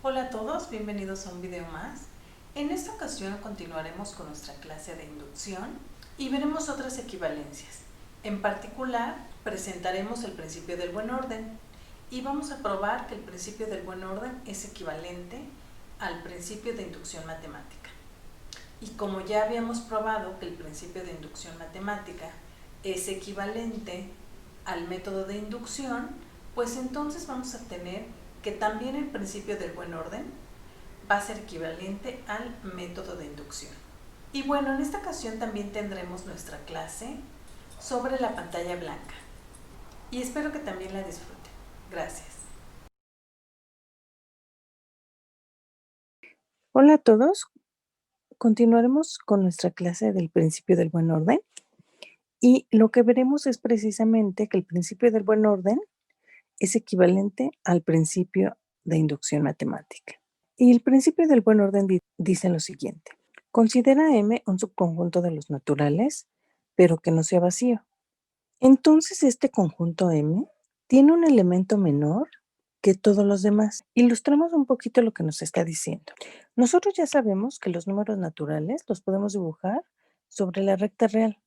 Hola a todos, bienvenidos a un video más. En esta ocasión continuaremos con nuestra clase de inducción y veremos otras equivalencias. En particular, presentaremos el principio del buen orden y vamos a probar que el principio del buen orden es equivalente al principio de inducción matemática. Y como ya habíamos probado que el principio de inducción matemática es equivalente al método de inducción, pues entonces vamos a tener que también el principio del buen orden va a ser equivalente al método de inducción. Y bueno, en esta ocasión también tendremos nuestra clase sobre la pantalla blanca. Y espero que también la disfruten. Gracias. Hola a todos, continuaremos con nuestra clase del principio del buen orden y lo que veremos es precisamente que el principio del buen orden es equivalente al principio de inducción matemática. Y el principio del buen orden dice lo siguiente: considera M un subconjunto de los naturales, pero que no sea vacío. Entonces este conjunto M tiene un elemento menor que todos los demás. Ilustremos un poquito lo que nos está diciendo. Nosotros ya sabemos que los números naturales los podemos dibujar sobre la recta real.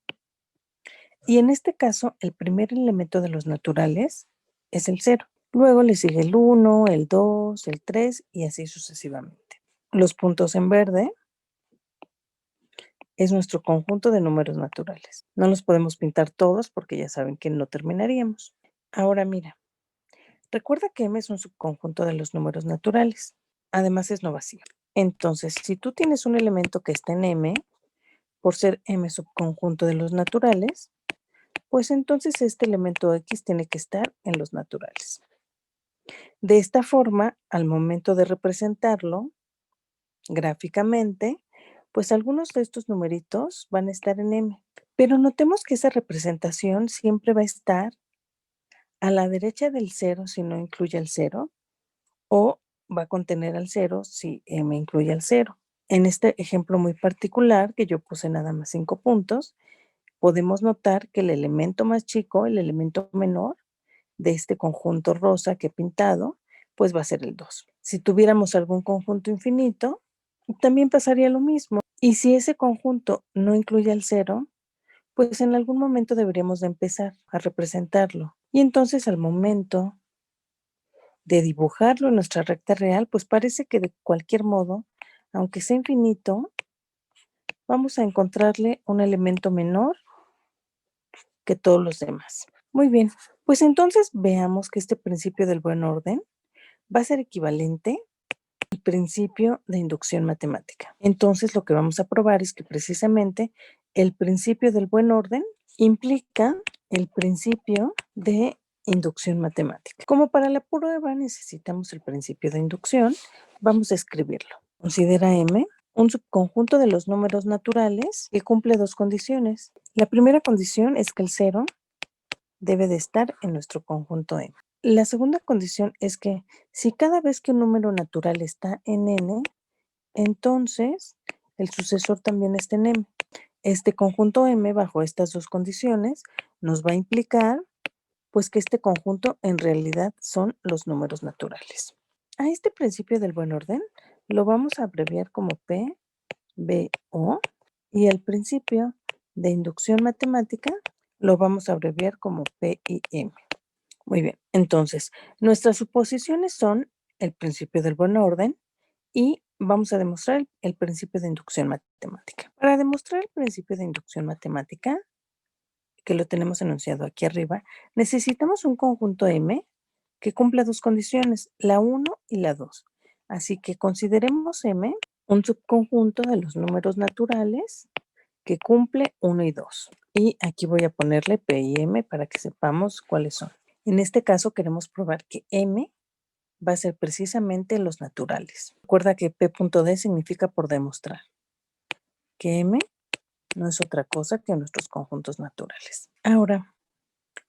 Y en este caso, el primer elemento de los naturales es el 0. Luego le sigue el 1, el 2, el 3 y así sucesivamente. Los puntos en verde es nuestro conjunto de números naturales. No los podemos pintar todos porque ya saben que no terminaríamos. Ahora mira, recuerda que M es un subconjunto de los números naturales. Además es no vacío. Entonces, si tú tienes un elemento que está en M, por ser M subconjunto de los naturales, pues entonces este elemento X tiene que estar en los naturales. De esta forma, al momento de representarlo gráficamente, pues algunos de estos numeritos van a estar en M. Pero notemos que esa representación siempre va a estar a la derecha del 0 si no incluye el 0, o va a contener al 0 si M incluye al 0. En este ejemplo muy particular, que yo puse nada más 5 puntos, podemos notar que el elemento más chico, el elemento menor de este conjunto rosa que he pintado, pues va a ser el 2. Si tuviéramos algún conjunto infinito, también pasaría lo mismo. Y si ese conjunto no incluye al 0, pues en algún momento deberíamos de empezar a representarlo. Y entonces al momento de dibujarlo en nuestra recta real, pues parece que de cualquier modo, aunque sea infinito, vamos a encontrarle un elemento menor que todos los demás. Muy bien, pues entonces veamos que este principio del buen orden va a ser equivalente al principio de inducción matemática. Entonces lo que vamos a probar es que precisamente el principio del buen orden implica el principio de inducción matemática. Como para la prueba necesitamos el principio de inducción, vamos a escribirlo. Considera M un subconjunto de los números naturales que cumple dos condiciones. La primera condición es que el 0 debe de estar en nuestro conjunto M. La segunda condición es que si cada vez que un número natural está en N, entonces el sucesor también está en M. Este conjunto M, bajo estas dos condiciones, nos va a implicar pues que este conjunto en realidad son los números naturales. A este principio del buen orden lo vamos a abreviar como P, B, O, y el principio de inducción matemática lo vamos a abreviar como P y M. Muy bien, entonces nuestras suposiciones son el principio del buen orden y vamos a demostrar el principio de inducción matemática. Para demostrar el principio de inducción matemática, que lo tenemos enunciado aquí arriba, necesitamos un conjunto M que cumpla dos condiciones, la 1 y la 2. Así que consideremos M un subconjunto de los números naturales que cumple 1 y 2. Y aquí voy a ponerle P y M para que sepamos cuáles son. En este caso queremos probar que M va a ser precisamente los naturales. Recuerda que P.D significa por demostrar que M no es otra cosa que nuestros conjuntos naturales. Ahora,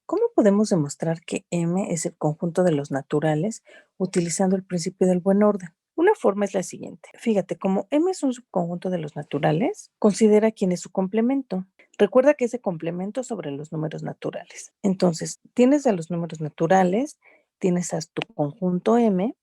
¿cómo podemos demostrar que M es el conjunto de los naturales utilizando el principio del buen orden? Una forma es la siguiente. Fíjate, como M es un subconjunto de los naturales, considera quién es su complemento. Recuerda que ese complemento sobre los números naturales. Entonces, tienes a los números naturales, tienes a tu conjunto M,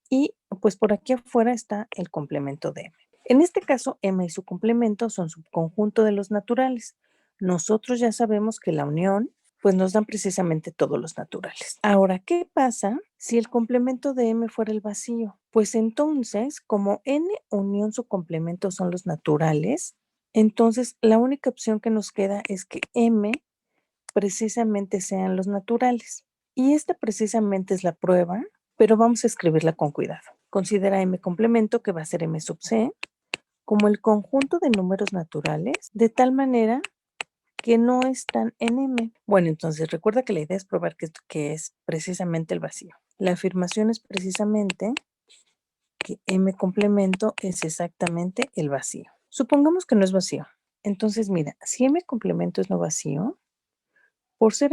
y pues por aquí afuera está el complemento de M. En este caso, M y su complemento son subconjunto de los naturales. Nosotros ya sabemos que la unión pues nos dan precisamente todos los naturales. Ahora, ¿qué pasa si el complemento de M fuera el vacío? Pues entonces, como N unión su complemento son los naturales, entonces la única opción que nos queda es que M precisamente sean los naturales. Y esta precisamente es la prueba, pero vamos a escribirla con cuidado. Considera M complemento, que va a ser M sub C, como el conjunto de números naturales, de tal manera que no están en M. Bueno, entonces recuerda que la idea es probar que es precisamente el vacío. La afirmación es precisamente que M complemento es exactamente el vacío. Supongamos que no es vacío. Entonces, mira, si M complemento es no vacío, por ser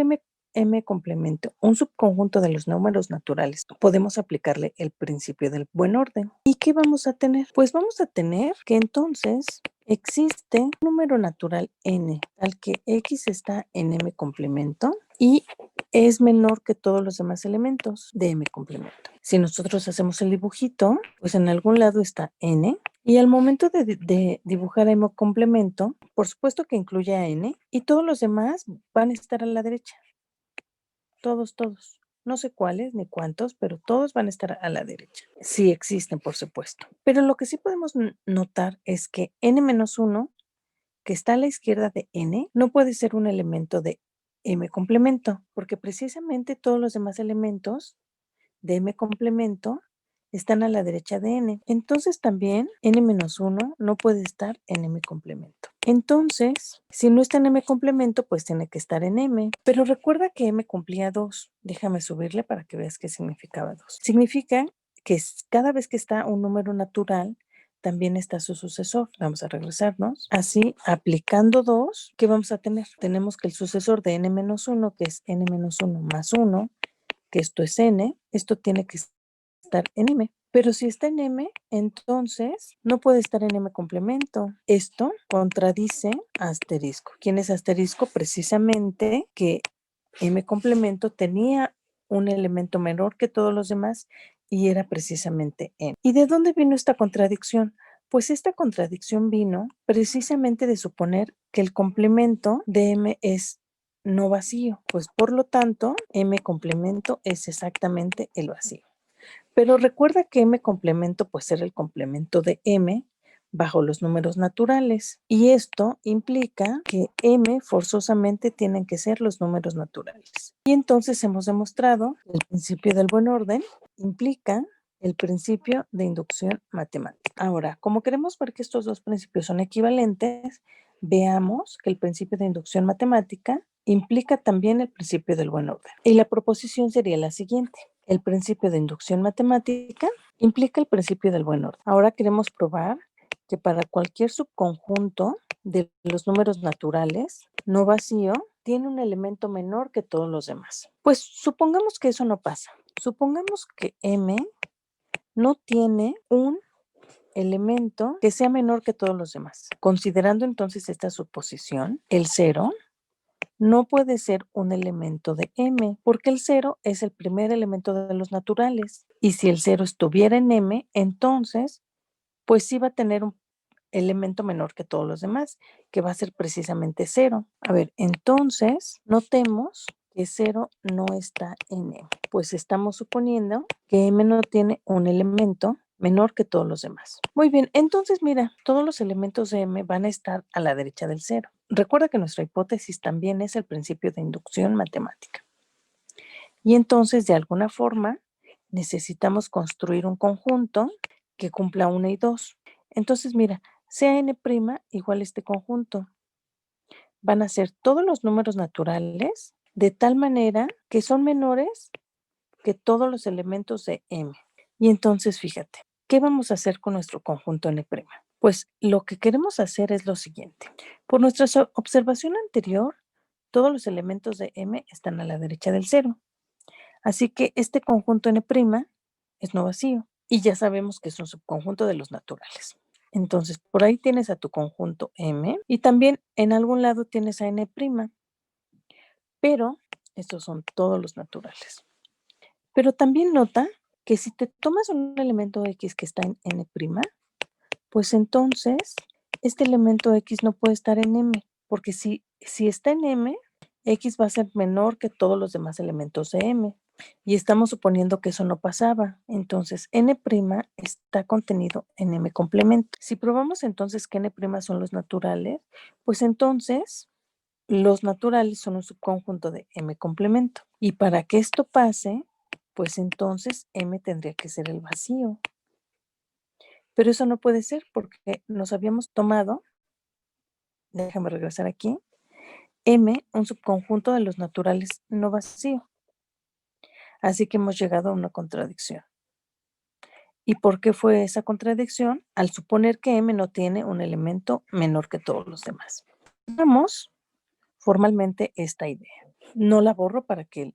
M complemento un subconjunto de los números naturales, podemos aplicarle el principio del buen orden. ¿Y qué vamos a tener? Pues vamos a tener que entonces existe un número natural n, al que x está en M complemento y es menor que todos los demás elementos de M complemento. Si nosotros hacemos el dibujito, pues en algún lado está n, y al momento de dibujar M complemento, por supuesto que incluye a n, y todos los demás van a estar a la derecha. Todos, todos. No sé cuáles ni cuántos, pero todos van a estar a la derecha. Sí existen, por supuesto. Pero lo que sí podemos notar es que n-1, que está a la izquierda de n, no puede ser un elemento de M complemento, porque precisamente todos los demás elementos de M complemento están a la derecha de n. Entonces también n-1 no puede estar en M complemento. Entonces, si no está en M complemento, pues tiene que estar en M. Pero recuerda que M cumplía 2. Déjame subirle para que veas qué significaba 2. Significa que cada vez que está un número natural, también está su sucesor. Vamos a regresarnos. Así, aplicando 2, ¿qué vamos a tener? Tenemos que el sucesor de n-1, que es n-1 más 1, que esto es n, esto tiene que estar en m. Pero si está en m, entonces no puede estar en m complemento. Esto contradice a asterisco. ¿Quién es asterisco? Precisamente que m complemento tenía un elemento menor que todos los demás y era precisamente n. ¿Y de dónde vino esta contradicción? Pues esta contradicción vino precisamente de suponer que el complemento de m es no vacío, pues por lo tanto, M complemento es exactamente el vacío. Pero recuerda que M complemento puede ser el complemento de M bajo los números naturales. Y esto implica que M forzosamente tienen que ser los números naturales. Y entonces hemos demostrado que el principio del buen orden implica el principio de inducción matemática. Ahora, como queremos ver que estos dos principios son equivalentes, veamos que el principio de inducción matemática implica también el principio del buen orden. Y la proposición sería la siguiente. El principio de inducción matemática implica el principio del buen orden. Ahora queremos probar que para cualquier subconjunto de los números naturales no vacío tiene un elemento menor que todos los demás. Pues supongamos que eso no pasa. Supongamos que M no tiene un elemento que sea menor que todos los demás. Considerando entonces esta suposición, el 0 no puede ser un elemento de M, porque el 0 es el primer elemento de los naturales. Y si el 0 estuviera en M, entonces, pues sí va a tener un elemento menor que todos los demás, que va a ser precisamente 0. A ver, entonces, notemos que 0 no está en M, pues estamos suponiendo que M no tiene un elemento menor que todos los demás. Muy bien, entonces mira, todos los elementos de M van a estar a la derecha del 0. Recuerda que nuestra hipótesis también es el principio de inducción matemática. Y entonces, de alguna forma, necesitamos construir un conjunto que cumpla 1 y 2. Entonces, mira, sea n' igual a este conjunto. Van a ser todos los números naturales de tal manera que son menores que todos los elementos de M. Y entonces, fíjate, ¿qué vamos a hacer con nuestro conjunto n'? Pues lo que queremos hacer es lo siguiente. Por nuestra observación anterior, todos los elementos de M están a la derecha del 0. Así que este conjunto n' es no vacío. Y ya sabemos que es un subconjunto de los naturales. Entonces, por ahí tienes a tu conjunto M y también en algún lado tienes a n', pero estos son todos los naturales. Pero también nota que si te tomas un elemento X que está en N', pues entonces este elemento X no puede estar en M, porque si está en M, X va a ser menor que todos los demás elementos de M. Y estamos suponiendo que eso no pasaba. Entonces, N' está contenido en M complemento. Si probamos entonces que N' son los naturales, pues entonces los naturales son un subconjunto de M complemento. Y para que esto pase, pues entonces M tendría que ser el vacío. Pero eso no puede ser porque nos habíamos tomado, déjame regresar aquí, M, un subconjunto de los naturales no vacío. Así que hemos llegado a una contradicción. ¿Y por qué fue esa contradicción? Al suponer que M no tiene un elemento menor que todos los demás. Vamos formalmente esta idea. No la borro para que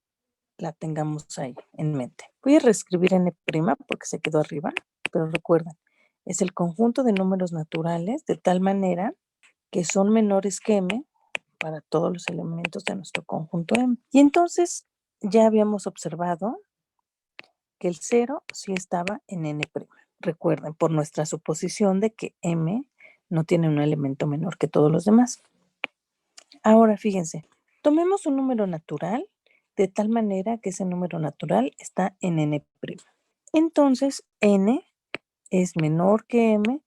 la tengamos ahí en mente. Voy a reescribir N' porque se quedó arriba, pero recuerden, es el conjunto de números naturales de tal manera que son menores que M para todos los elementos de nuestro conjunto M. Y entonces ya habíamos observado que el 0 sí estaba en N'. Recuerden, por nuestra suposición de que M no tiene un elemento menor que todos los demás. Ahora, fíjense, tomemos un número natural de tal manera que ese número natural está en N'. Entonces, N es menor que M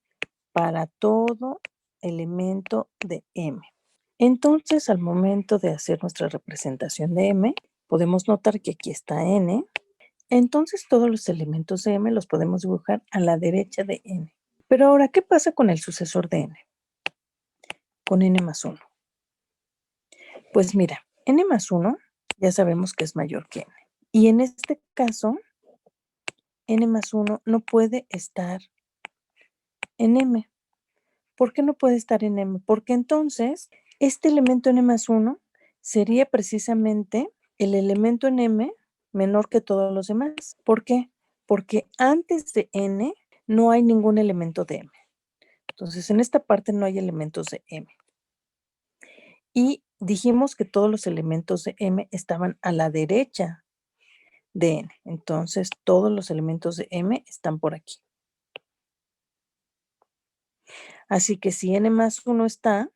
para todo elemento de M. Entonces, al momento de hacer nuestra representación de M, podemos notar que aquí está N. Entonces, todos los elementos de M los podemos dibujar a la derecha de N. Pero ahora, ¿qué pasa con el sucesor de N? Con N más 1. Pues mira, N más 1 ya sabemos que es mayor que N. Y en este caso, N más 1 no puede estar en M. ¿Por qué no puede estar en M? Porque entonces este elemento N más 1 sería precisamente el elemento en M menor que todos los demás. ¿Por qué? Porque antes de N no hay ningún elemento de M. Entonces en esta parte no hay elementos de M. Y dijimos que todos los elementos de M estaban a la derecha de N. Entonces todos los elementos de M están por aquí. Así que si N más 1 está,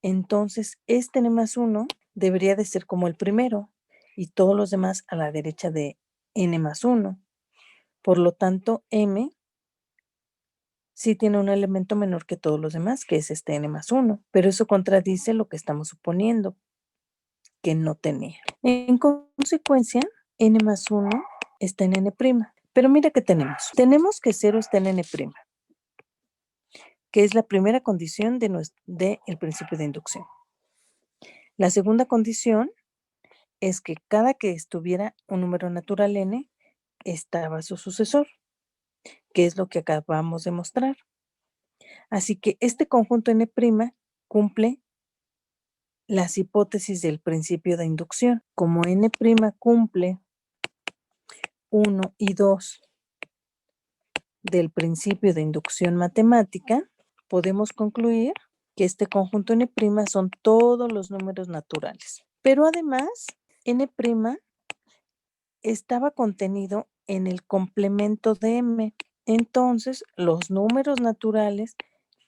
entonces este N más 1 debería de ser como el primero y todos los demás a la derecha de N más 1. Por lo tanto, M sí tiene un elemento menor que todos los demás, que es este N más 1. Pero eso contradice lo que estamos suponiendo, que no tenía. En consecuencia, N más 1 está en N'. Pero mira qué tenemos. Tenemos que 0 está en N', que es la primera condición del principio de inducción. La segunda condición es que cada que estuviera un número natural n, estaba su sucesor, que es lo que acabamos de mostrar. Así que este conjunto n' cumple las hipótesis del principio de inducción. Como n' cumple 1 y 2 del principio de inducción matemática, podemos concluir que este conjunto n' son todos los números naturales. Pero además, n' estaba contenido en el complemento de M. Entonces, los números naturales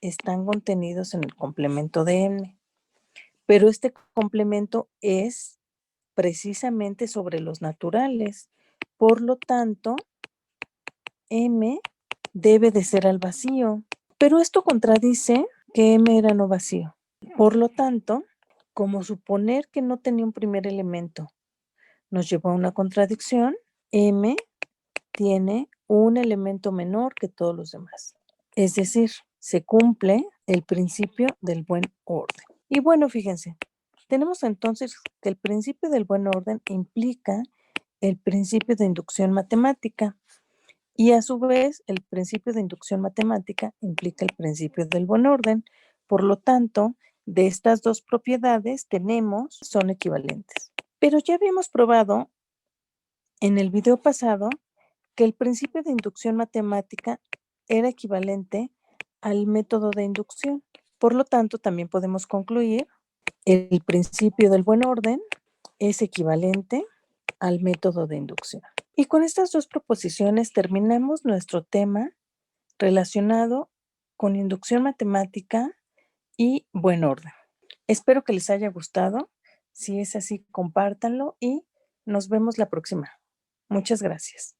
están contenidos en el complemento de M. Pero este complemento es precisamente sobre los naturales. Por lo tanto, M debe de ser al vacío. Pero esto contradice que M era no vacío. Por lo tanto, como suponer que no tenía un primer elemento nos llevó a una contradicción, M tiene un elemento menor que todos los demás. Es decir, se cumple el principio del buen orden. Y bueno, fíjense, tenemos entonces que el principio del buen orden implica el principio de inducción matemática y a su vez el principio de inducción matemática implica el principio del buen orden. Por lo tanto, de estas dos propiedades son equivalentes. Pero ya habíamos probado en el video pasado que el principio de inducción matemática era equivalente al método de inducción. Por lo tanto, también podemos concluir el principio del buen orden es equivalente al método de inducción. Y con estas dos proposiciones terminamos nuestro tema relacionado con inducción matemática y buen orden. Espero que les haya gustado. Si es así, compártanlo y nos vemos la próxima. Muchas gracias.